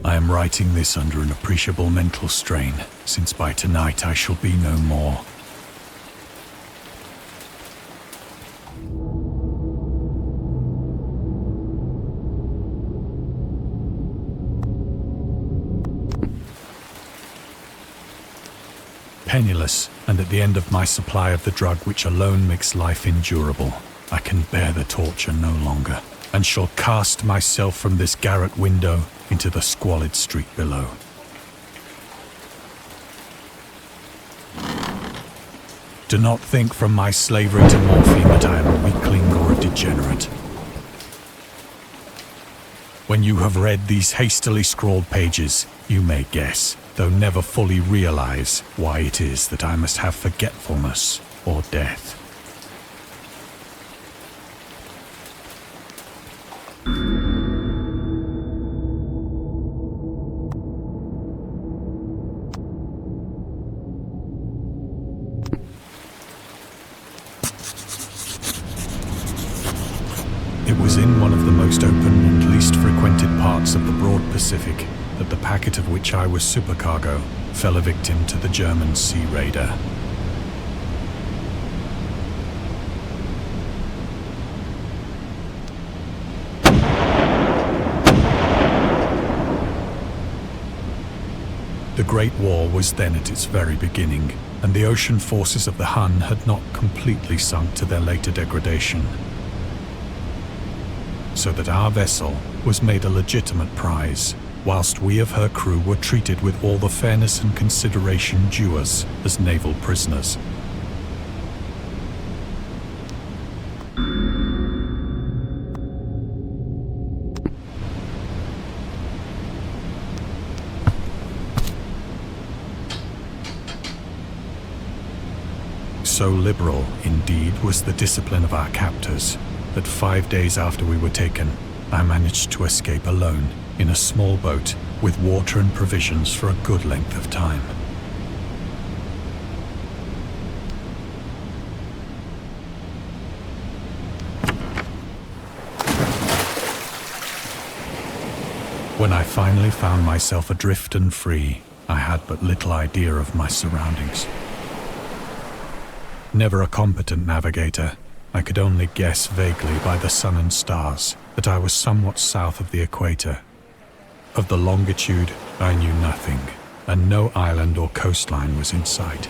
I am writing this under an appreciable mental strain, since by tonight I shall be no more. Penniless, and at the end of my supply of the drug which alone makes life endurable, I can bear the torture no longer, and shall cast myself from this garret window into the squalid street below. Do not think from my slavery to morphine that I am a weakling or a degenerate. When you have read these hastily scrawled pages, you may guess, though never fully realize, why it is that I must have forgetfulness or death. It was in one of the most open and least frequented parts of the broad Pacific that the packet of which I was supercargo fell a victim to the German sea raider. The Great War was then at its very beginning, and the ocean forces of the Hun had not completely sunk to their later degradation, so that our vessel was made a legitimate prize, whilst we of her crew were treated with all the fairness and consideration due us as naval prisoners. So liberal, indeed, was the discipline of our captors, that 5 days after we were taken, I managed to escape alone in a small boat with water and provisions for a good length of time. When I finally found myself adrift and free, I had but little idea of my surroundings. Never a competent navigator, I could only guess vaguely by the sun and stars that I was somewhat south of the equator. Of the longitude, I knew nothing, and no island or coastline was in sight.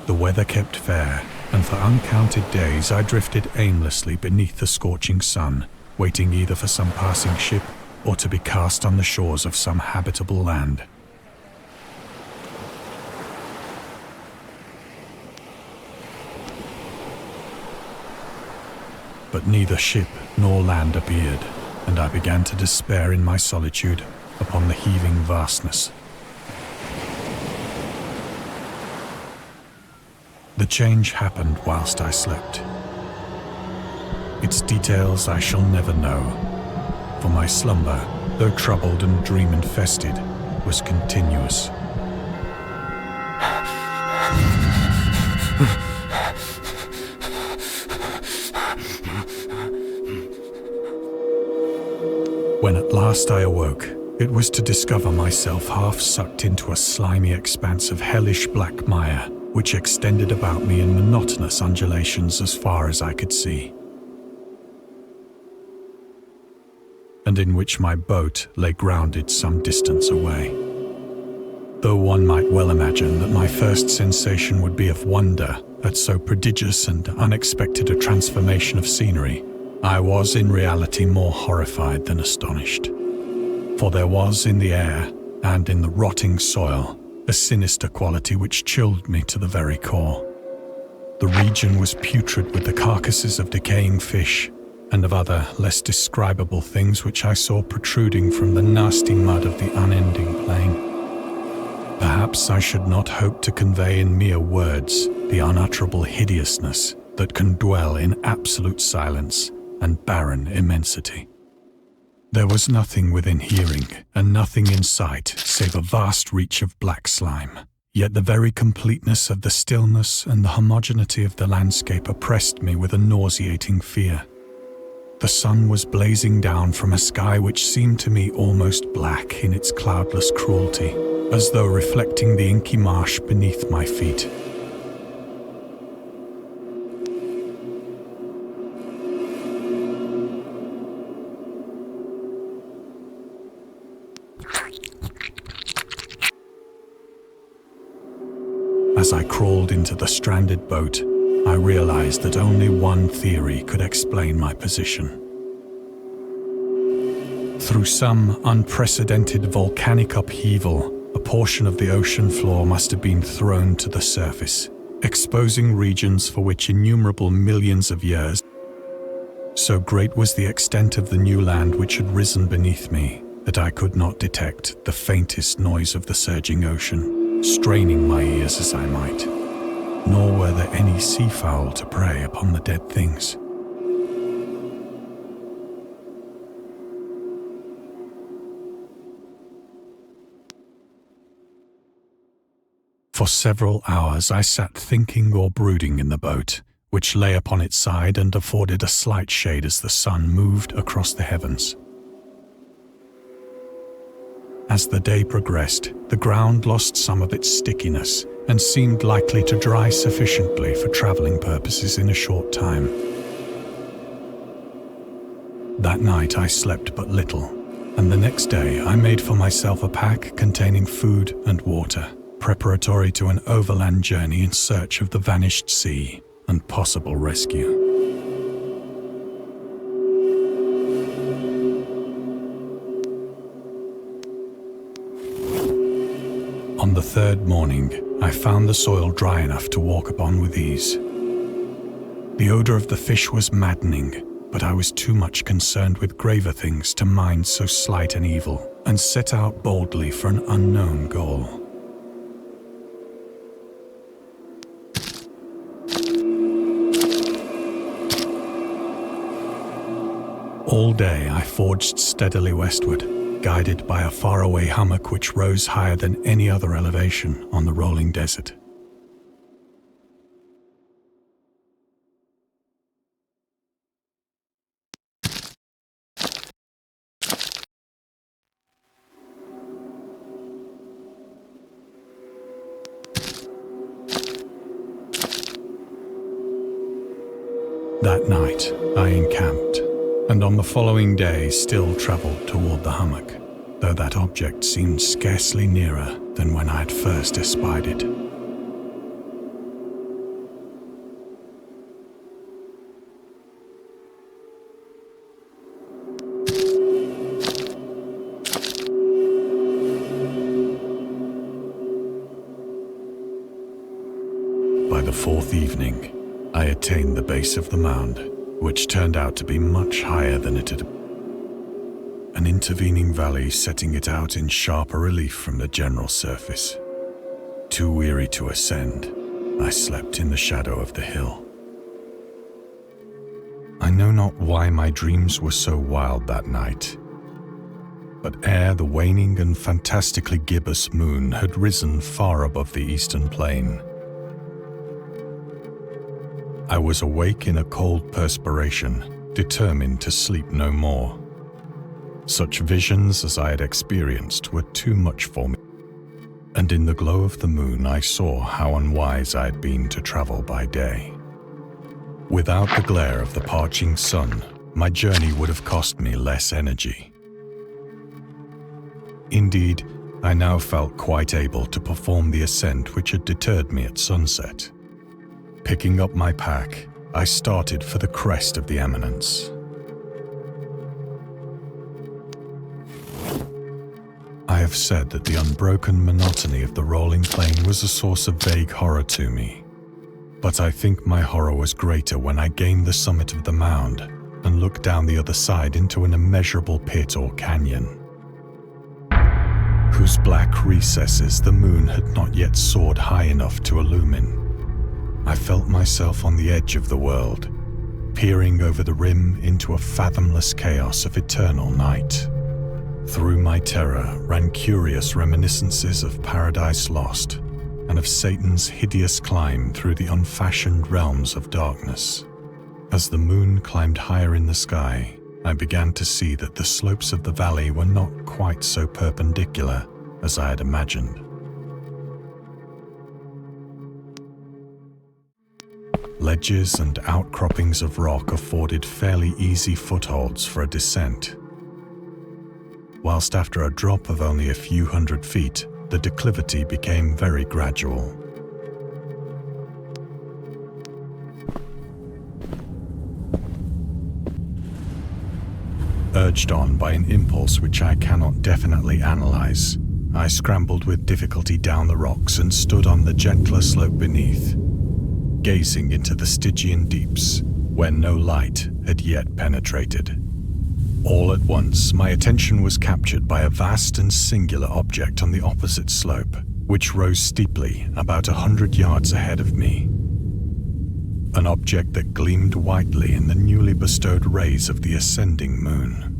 The weather kept fair, and for uncounted days I drifted aimlessly beneath the scorching sun, waiting either for some passing ship or to be cast on the shores of some habitable land. But neither ship nor land appeared, and I began to despair in my solitude upon the heaving vastness. The change happened whilst I slept. Its details I shall never know, for my slumber, though troubled and dream-infested, was continuous. When at last I awoke, it was to discover myself half sucked into a slimy expanse of hellish black mire, which extended about me in monotonous undulations as far as I could see, and in which my boat lay grounded some distance away. Though one might well imagine that my first sensation would be of wonder at so prodigious and unexpected a transformation of scenery, I was in reality more horrified than astonished. For there was in the air and in the rotting soil a sinister quality which chilled me to the very core. The region was putrid with the carcasses of decaying fish and of other less describable things which I saw protruding from the nasty mud of the unending plain. Perhaps I should not hope to convey in mere words the unutterable hideousness that can dwell in absolute silence and barren immensity. There was nothing within hearing and nothing in sight save a vast reach of black slime. Yet the very completeness of the stillness and the homogeneity of the landscape oppressed me with a nauseating fear. The sun was blazing down from a sky which seemed to me almost black in its cloudless cruelty, as though reflecting the inky marsh beneath my feet. As I crawled into the stranded boat, I realized that only one theory could explain my position. Through some unprecedented volcanic upheaval, a portion of the ocean floor must have been thrown to the surface, exposing regions for which innumerable millions of years. So great was the extent of the new land which had risen beneath me that I could not detect the faintest noise of the surging ocean, straining my ears as I might. Nor were there any seafowl to prey upon the dead things. For several hours I sat thinking or brooding in the boat, which lay upon its side and afforded a slight shade as the sun moved across the heavens. As the day progressed, the ground lost some of its stickiness and seemed likely to dry sufficiently for traveling purposes in a short time. That night I slept but little, and the next day I made for myself a pack containing food and water, preparatory to an overland journey in search of the vanished sea and possible rescue. On the third morning, I found the soil dry enough to walk upon with ease. The odor of the fish was maddening, but I was too much concerned with graver things to mind so slight an evil, and set out boldly for an unknown goal. All day I forged steadily westward, guided by a faraway hummock which rose higher than any other elevation on the rolling desert. That night I encamped, and on the following day still travelled toward the hummock, though that object seemed scarcely nearer than when I had first espied it. By the fourth evening, I attained the base of the mound, which turned out to be much higher than it had been. An intervening valley setting it out in sharper relief from the general surface. Too weary to ascend, I slept in the shadow of the hill. I know not why my dreams were so wild that night, but ere the waning and fantastically gibbous moon had risen far above the eastern plain, I was awake in a cold perspiration, determined to sleep no more. Such visions as I had experienced were too much for me, and in the glow of the moon I saw how unwise I had been to travel by day. Without the glare of the parching sun, my journey would have cost me less energy. Indeed, I now felt quite able to perform the ascent which had deterred me at sunset. Picking up my pack, I started for the crest of the eminence. I have said that the unbroken monotony of the rolling plain was a source of vague horror to me, but I think my horror was greater when I gained the summit of the mound and looked down the other side into an immeasurable pit or canyon, whose black recesses the moon had not yet soared high enough to illumine. I felt myself on the edge of the world, peering over the rim into a fathomless chaos of eternal night. Through my terror ran curious reminiscences of Paradise Lost and of Satan's hideous climb through the unfashioned realms of darkness. As the moon climbed higher in the sky, I began to see that the slopes of the valley were not quite so perpendicular as I had imagined. Ledges and outcroppings of rock afforded fairly easy footholds for a descent, whilst after a drop of only a few hundred feet, the declivity became very gradual. Urged on by an impulse which I cannot definitely analyze, I scrambled with difficulty down the rocks and stood on the gentler slope beneath, gazing into the Stygian deeps where no light had yet penetrated. All at once, my attention was captured by a vast and singular object on the opposite slope, which rose steeply about 100 yards ahead of me. An object that gleamed whitely in the newly bestowed rays of the ascending moon.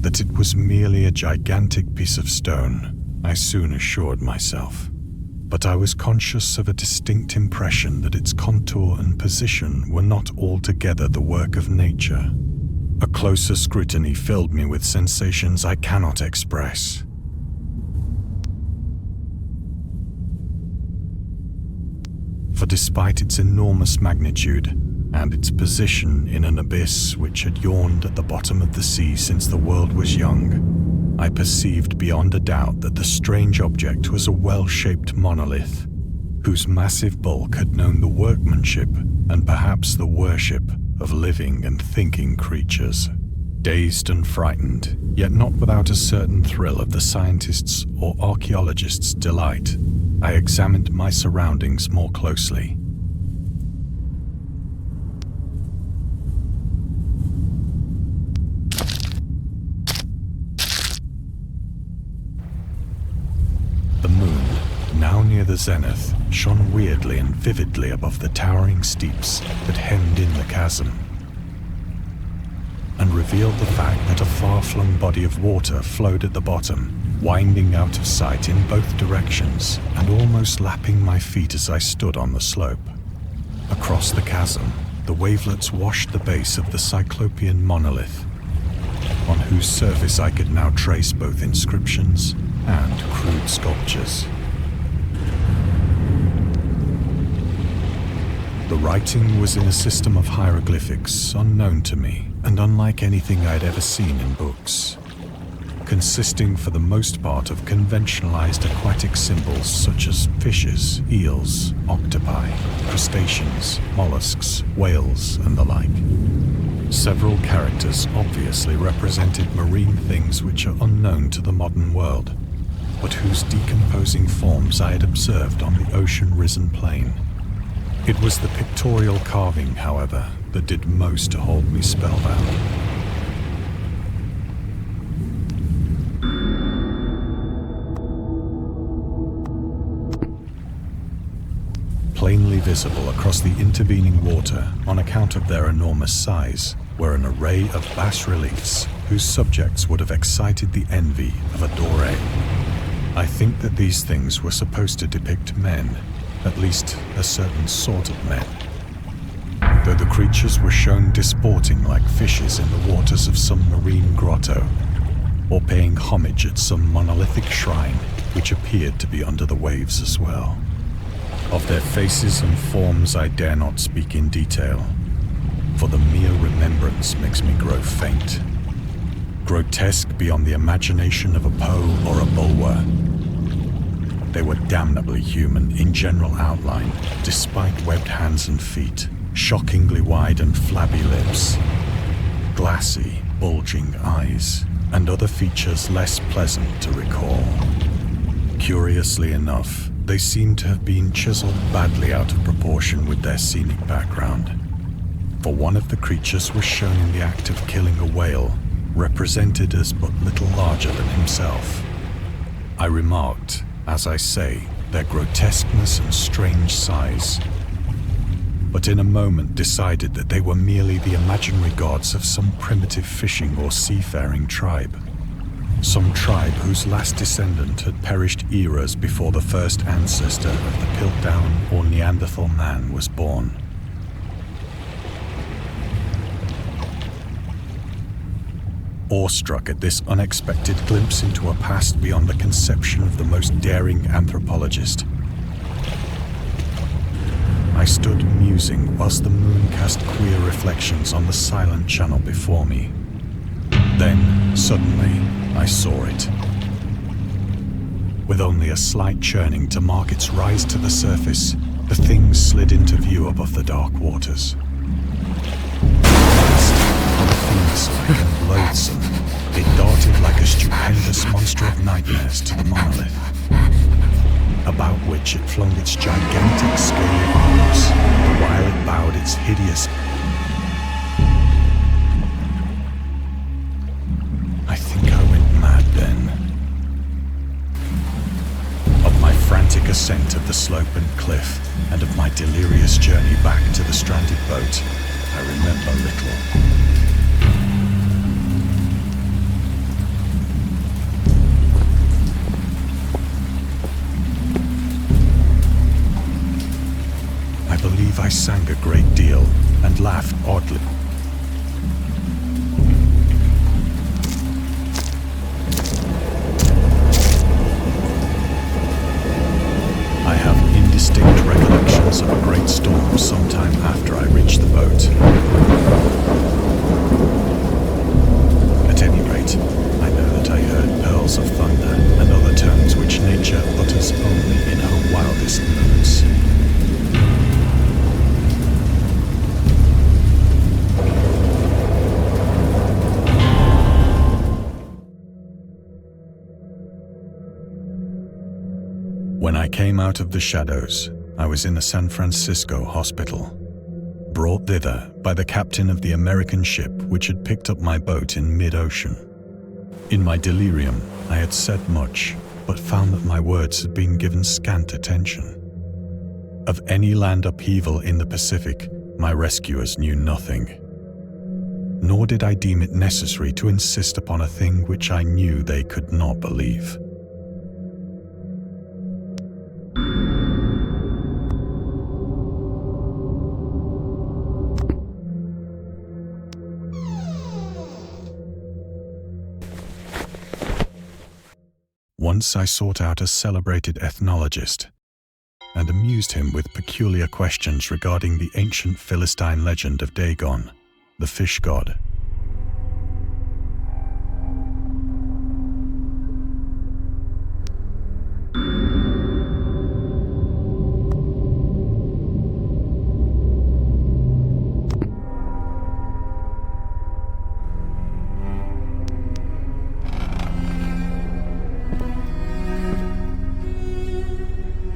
That it was merely a gigantic piece of stone, I soon assured myself, but I was conscious of a distinct impression that its contour and position were not altogether the work of nature. A closer scrutiny filled me with sensations I cannot express. For despite its enormous magnitude, and its position in an abyss which had yawned at the bottom of the sea since the world was young, I perceived beyond a doubt that the strange object was a well-shaped monolith, whose massive bulk had known the workmanship and perhaps the worship of living and thinking creatures. Dazed and frightened, yet not without a certain thrill of the scientist's or archaeologist's delight, I examined my surroundings more closely. The moon, now near the zenith, shone weirdly and vividly above the towering steeps that hemmed in the chasm, and revealed the fact that a far-flung body of water flowed at the bottom, winding out of sight in both directions and almost lapping my feet as I stood on the slope. Across the chasm, the wavelets washed the base of the cyclopean monolith, on whose surface I could now trace both inscriptions and crude sculptures. The writing was in a system of hieroglyphics unknown to me and unlike anything I'd ever seen in books, consisting for the most part of conventionalized aquatic symbols such as fishes, eels, octopi, crustaceans, mollusks, whales, and the like. Several characters obviously represented marine things which are unknown to the modern world, but whose decomposing forms I had observed on the ocean-risen plain. It was the pictorial carving, however, that did most to hold me spellbound. Plainly visible across the intervening water on account of their enormous size were an array of bas-reliefs whose subjects would have excited the envy of a Doré. I think that these things were supposed to depict men, at least a certain sort of men, though the creatures were shown disporting like fishes in the waters of some marine grotto, or paying homage at some monolithic shrine which appeared to be under the waves as well. Of their faces and forms I dare not speak in detail, for the mere remembrance makes me grow faint. Grotesque beyond the imagination of a Poe or a Bulwer, they were damnably human in general outline, despite webbed hands and feet, shockingly wide and flabby lips, glassy, bulging eyes, and other features less pleasant to recall. Curiously enough, they seemed to have been chiseled badly out of proportion with their scenic background, for one of the creatures was shown in the act of killing a whale represented as but little larger than himself. I remarked, as I say, their grotesqueness and strange size, but in a moment decided that they were merely the imaginary gods of some primitive fishing or seafaring tribe. Some tribe whose last descendant had perished eras before the first ancestor of the Piltdown or Neanderthal man was born. Awestruck at this unexpected glimpse into a past beyond the conception of the most daring anthropologist, I stood musing whilst the moon cast queer reflections on the silent channel before me. Then, suddenly, I saw it. With only a slight churning to mark its rise to the surface, the thing slid into view above the dark waters. Fiend-like and loathsome, it darted like a stupendous monster of nightmares to the monolith, about which it flung its gigantic scaly arms, while it bowed its hideous. I think I went mad then. Of my frantic ascent of the slope and cliff, and of my delirious journey back to the stranded boat, I remember little. I believe I sang a great deal and laughed oddly. I have indistinct recollections of a great storm sometime after I reached the boat. At any rate, I know that I heard pearls of thunder and other tones which nature utters only in her wildest moods. When I came out of the shadows, I was in a San Francisco hospital, brought thither by the captain of the American ship which had picked up my boat in mid-ocean. In my delirium, I had said much, but found that my words had been given scant attention. Of any land upheaval in the Pacific, my rescuers knew nothing. Nor did I deem it necessary to insist upon a thing which I knew they could not believe. Once I sought out a celebrated ethnologist and amused him with peculiar questions regarding the ancient Philistine legend of Dagon, the fish god.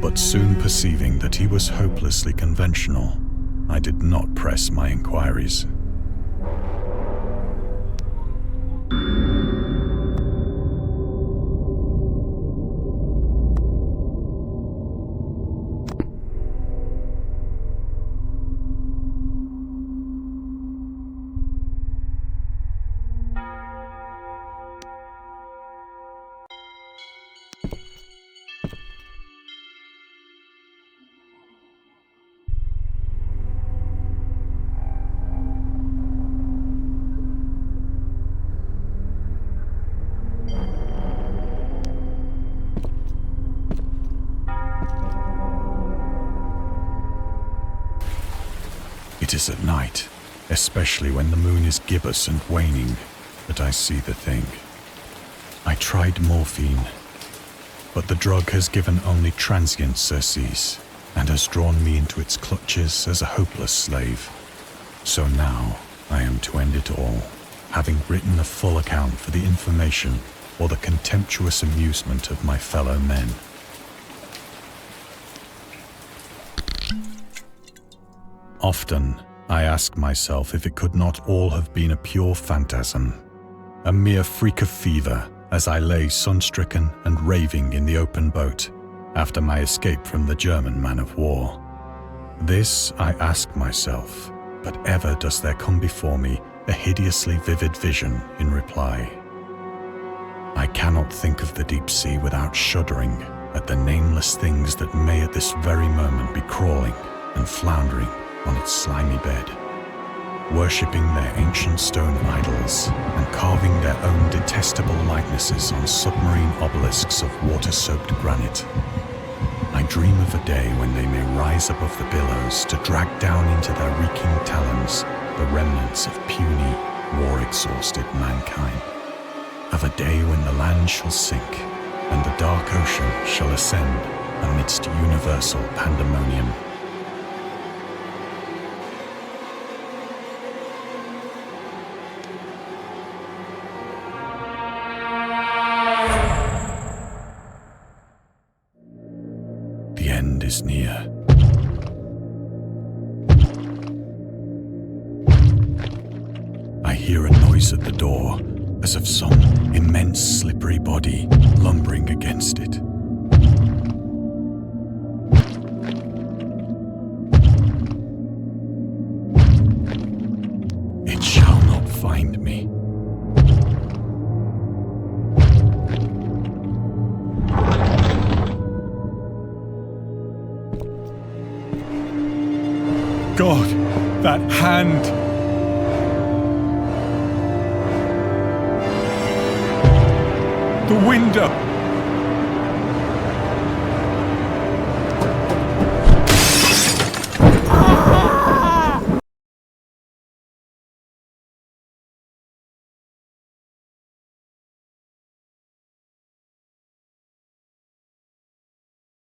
But soon perceiving that he was hopelessly conventional, I did not press my inquiries. It is at night, especially when the moon is gibbous and waning, that I see the thing. I tried morphine, but the drug has given only transient surcease and has drawn me into its clutches as a hopeless slave. So now I am to end it all, having written a full account for the information or the contemptuous amusement of my fellow men. Often, I ask myself if it could not all have been a pure phantasm, a mere freak of fever as I lay sun-stricken and raving in the open boat after my escape from the German man-of-war. This I ask myself, but ever does there come before me a hideously vivid vision in reply. I cannot think of the deep sea without shuddering at the nameless things that may at this very moment be crawling and floundering on its slimy bed, worshipping their ancient stone idols and carving their own detestable likenesses on submarine obelisks of water-soaked granite. I dream of a day when they may rise above the billows to drag down into their reeking talons the remnants of puny, war-exhausted mankind. Of a day when the land shall sink and the dark ocean shall ascend amidst universal pandemonium. The end is near. I hear a noise at the door, as of some immense slippery body lumbering against it. It shall not find me. God, that hand! The window!